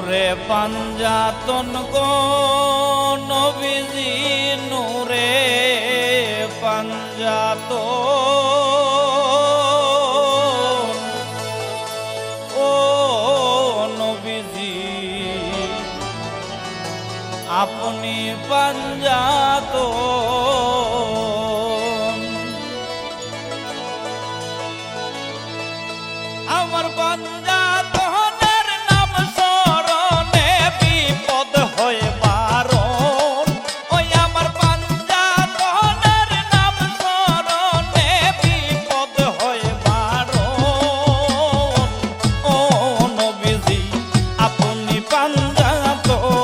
নূরে পাঞ্জাতন গো নবীজি নূরে পাঞ্জাতন ও নবীজি আপনি পাঞ্জাতন আমার পাঞ্জাতনের নাম স্মরণে বিপদ হয় বারণ ওই আমার পাঞ্জাতনের নাম স্মরণে বিপদ হয় বারণ ও নবীজি আপনি পাঞ্জাতন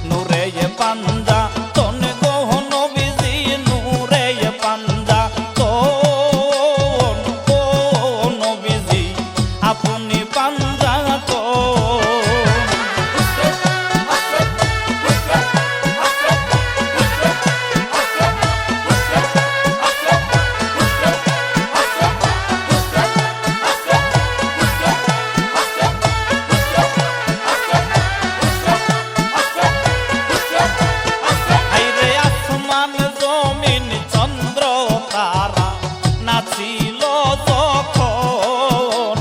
নূরে পাঞ্জাতন গো নবীজি নূরে পাঞ্জাতন ও নবীজি আপনি পাঞ্জাতন হায়রে আসমান জমিন চন্দ্র তারা নাচিল যখন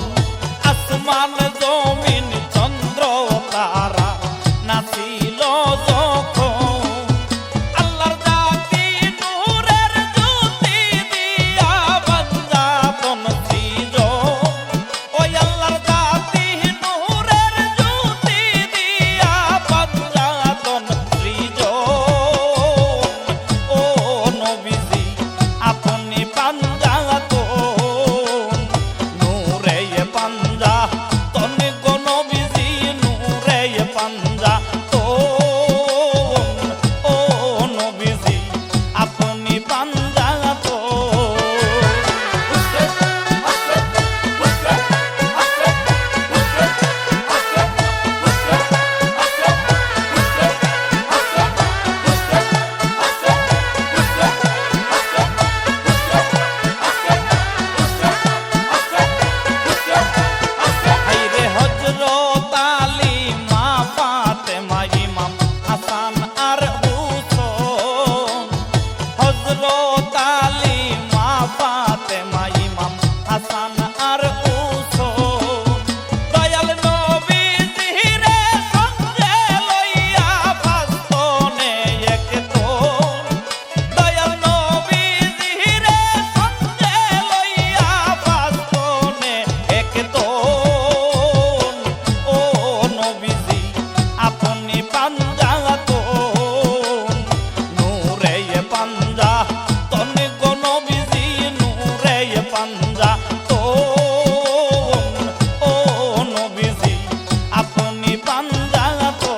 আসমান জমিন চন্দ্র তারা নাচিল যখন আল্লাহর জাতি নূরের জ্যোতি দিয়া পাঞ্জাতন সৃজন ওই আল্লাহর জাতি নূরের জ্যোতি দিয়া পাঞ্জাতন সৃজন ও নবীজি আপনি পাঞ্জাতন নূরে পাঞ্জাতন গো নবীজি নূরে পাঞ্জাতন ও নবীজি আপনি পাঞ্জাতন হায়রে হযরত আলী মা ফাতেমা ইমাম হাসান আর হুসাইন হযরত আলী মা ফাতেমা ইমাম হাসান আর হুসাইন দয়াল নবীজিরে সঙ্গে লইয়া ফাস্তনে একতন দয়াল নবীজিরে সঙ্গে লইয়া ফাস্তনে একতন ও নবীজি আপনি পাঞ্জাতন নূরে পাঞ্জাতন গো নবীজি নূরে পাঞ্জাতন ও নবীজি আপনি পাঞ্জাতন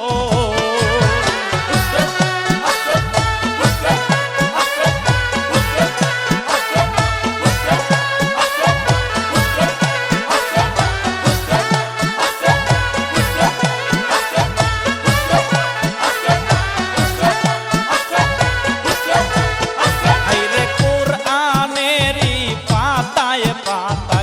হায়রে কুরআনেরই পাতায় পাতায়